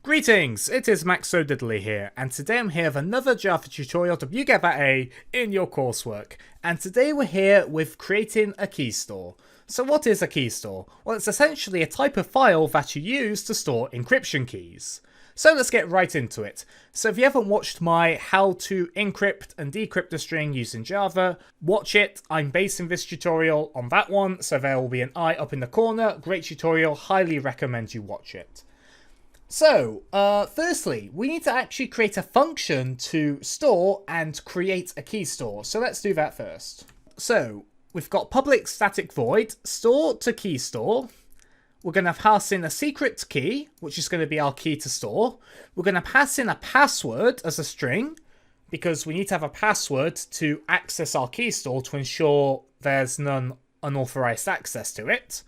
Greetings, it is Max So Diddly here, and today I'm here with another Java tutorial to you get that A in your coursework. And today we're here with creating a key store. So what is a key store? Well, it's essentially a type of file that you use to store encryption keys. So let's get right into it. So if you haven't watched my how to encrypt and decrypt a string using Java, watch it. I'm basing this tutorial on that one, so there will be an I up in the corner. Great tutorial, highly recommend you watch it. So, firstly, we need to actually create a function to store and create a key store. So let's do that first. So, we've got public static void store to key store. We're going to pass in a secret key, which is going to be our key to store. We're going to pass in a password as a string, because we need to have a password to access our key store to ensure there's none unauthorized access to it.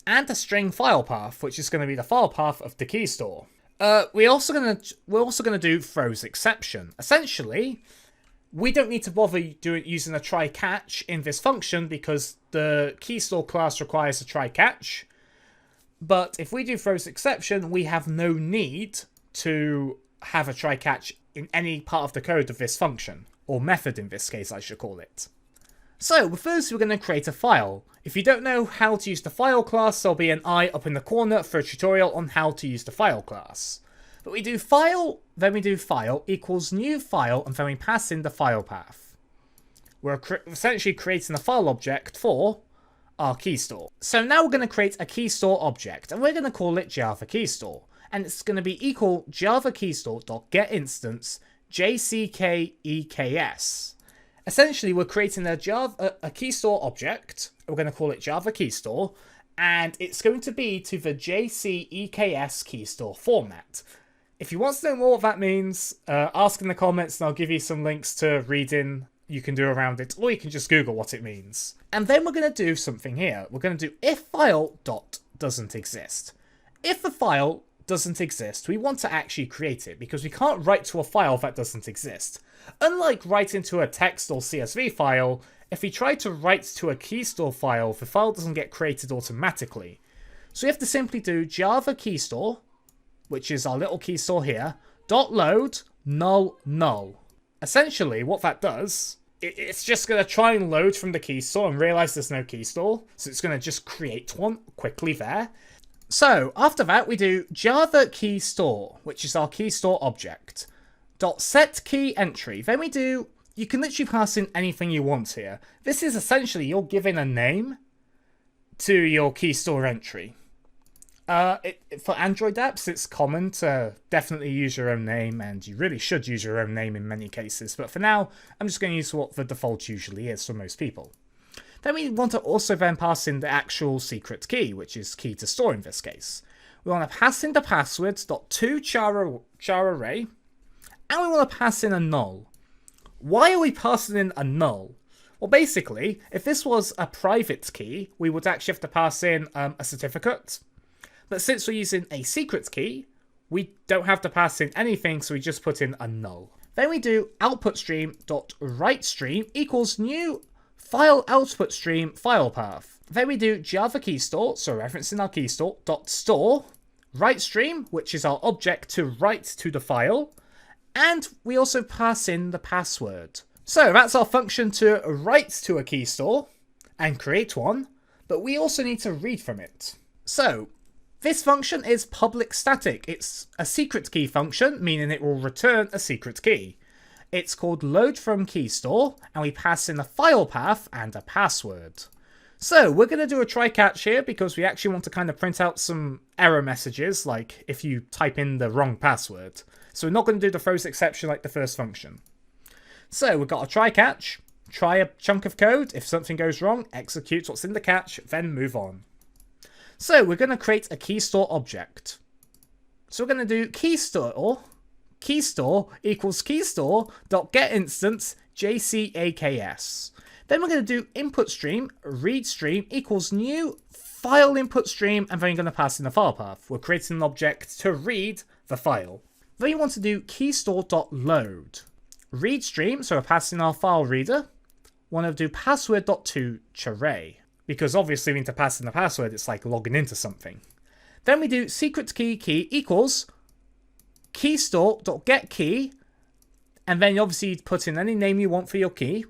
And a string file path, which is going to be the file path of the key store. We're also going to do throws exception. Essentially, we don't need to bother using a try catch in this function because the key store class requires a try catch. But if we do throws exception, we have no need to have a try catch in any part of the code of this function, or method in this case, I should call it. So, first we're going to create a file. If you don't know how to use the file class, there'll be an I up in the corner for a tutorial on how to use the file class. But we do file, then we do file equals new file, and then we pass in the file path. We're essentially creating a file object for our key store. So now we're going to create a key store object, and we're going to call it Java KeyStore. And it's going to be equal java keystore.getInstance JCKEKS. Essentially, we're creating a key store object. We're going to call it Java KeyStore, and it's going to be to the JCEKS keystore format. If you want to know more what that means, ask in the comments, and I'll give you some links to reading you can do around it, or you can just Google what it means. And then we're going to do something here. We're going to do if file dot doesn't exist. If the file doesn't exist, we want to actually create it, because we can't write to a file that doesn't exist. Unlike writing to a text or CSV file, if we try to write to a key store file, the file doesn't get created automatically. So we have to simply do java keystore, which is our little key store here, dot load null null. Essentially, what that does, it's just going to try and load from the key store and realize there's no key store, so it's going to just create one quickly there. So after that, we do java key store, which is our key store object. Dot set key entry. Then we do, you can literally pass in anything you want here. This is essentially you're giving a name to your key store entry. For Android apps, it's common to definitely use your own name, and you really should use your own name in many cases. But for now, I'm just going to use what the default usually is for most people. Then we want to also then pass in the actual secret key, which is key to store in this case. We want to pass in the passwords.toChar array. And we want to pass in a null. Why are we passing in a null? Well, basically, if this was a private key, we would actually have to pass in a certificate. But since we're using a secret key, we don't have to pass in anything, so we just put in a null. Then we do output stream.writeStream equals new file output stream file path. Then we do java keystore, so referencing our keystore, dot store, writestream, which is our object to write to the file. And we also pass in the password. So that's our function to write to a key store and create one, but we also need to read from it. So this function is public static. It's a secret key function, meaning it will return a secret key. It's called load from key store, and we pass in a file path and a password. So we're going to do a try catch here because we actually want to kind of print out some error messages, like if you type in the wrong password. So we're not going to do the throws exception like the first function. So we've got a try catch, try a chunk of code. If something goes wrong, execute what's in the catch, then move on. So we're going to create a key store object. So we're going to do keystore equals keystore.getInstance JCAKS. Then we're going to do input stream, read stream equals new file input stream, and then we're going to pass in the file path. We're creating an object to read the file. Then you want to do keystore.load. Read stream, so we're passing our file reader. Want to do password.toChar, because obviously we need to pass in the password, it's like logging into something. Then we do secret key equals keystore.getKey, and then you obviously put in any name you want for your key,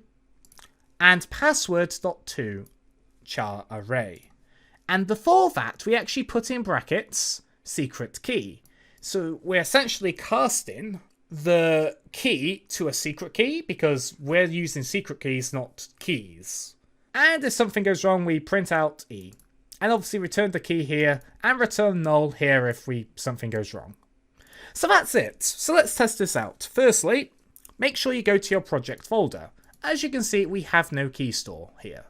and passwords.toChar array. And before that, we actually put in brackets secret key. So we're essentially casting the key to a secret key because we're using secret keys, not keys. And if something goes wrong, we print out E. And obviously return the key here and return null here if something goes wrong. So that's it. So let's test this out. Firstly, make sure you go to your project folder. As you can see, we have no key store here.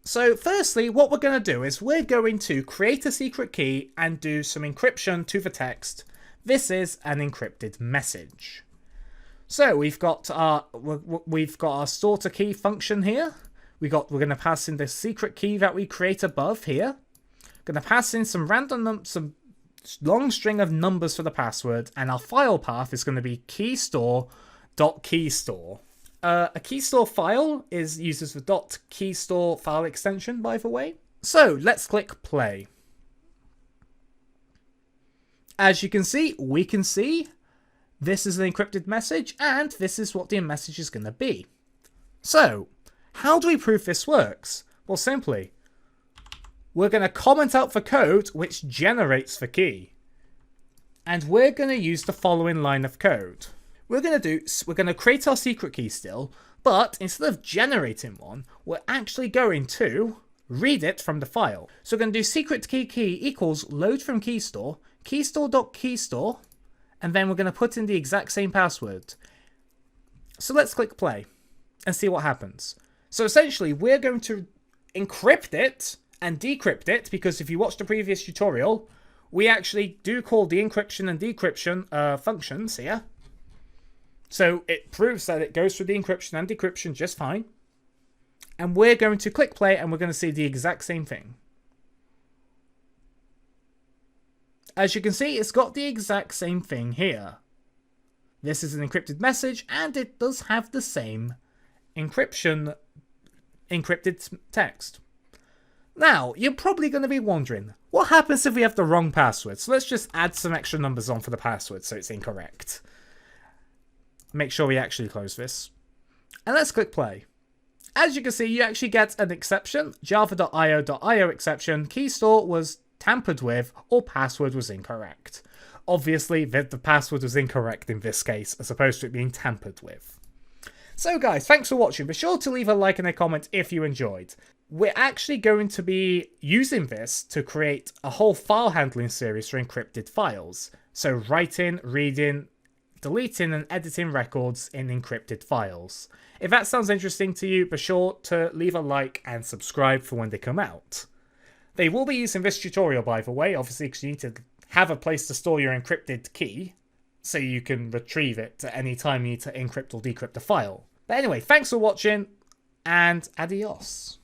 So firstly, what we're going to do is we're going to create a secret key and do some encryption to the text. This is an encrypted message. So we've got our store to key function here. We're going to pass in the secret key that we create above here. Going to pass in some some long string of numbers for the password, and our file path is going to be keystore.keystore. A keystore file uses the .keystore file extension, by the way. So let's click play. As you can see, this is an encrypted message, and this is what the message is going to be. So, how do we prove this works? Well, simply, we're going to comment out the code which generates the key. And we're going to use the following line of code. We're going to create our secret key still, but instead of generating one, we're actually going to read it from the file. So we're going to do secret key equals load from keystore, keystore.keystore, and then we're going to put in the exact same password. So let's click play and see what happens. So essentially, we're going to encrypt it and decrypt it, because if you watched the previous tutorial, we actually do call the encryption and decryption functions here. So it proves that it goes through the encryption and decryption just fine. And we're going to click play and we're going to see the exact same thing. As you can see, it's got the exact same thing here. This is an encrypted message and it does have the same encrypted text. Now, you're probably going to be wondering, what happens if we have the wrong password? So let's just add some extra numbers on for the password so it's incorrect. Make sure we actually close this. And let's click play. As you can see, you actually get an exception, java.io.io exception, keystore was tampered with or password was incorrect. Obviously, the password was incorrect in this case, as opposed to it being tampered with. So guys, thanks for watching. Be sure to leave a like and a comment if you enjoyed. We're actually going to be using this to create a whole file handling series for encrypted files. So writing, reading, deleting and editing records in encrypted files. If that sounds interesting to you, be sure to leave a like and subscribe for when they come out. They will be using this tutorial, by the way, obviously, because you need to have a place to store your encrypted key so you can retrieve it at any time you need to encrypt or decrypt a file. But anyway, thanks for watching and adios.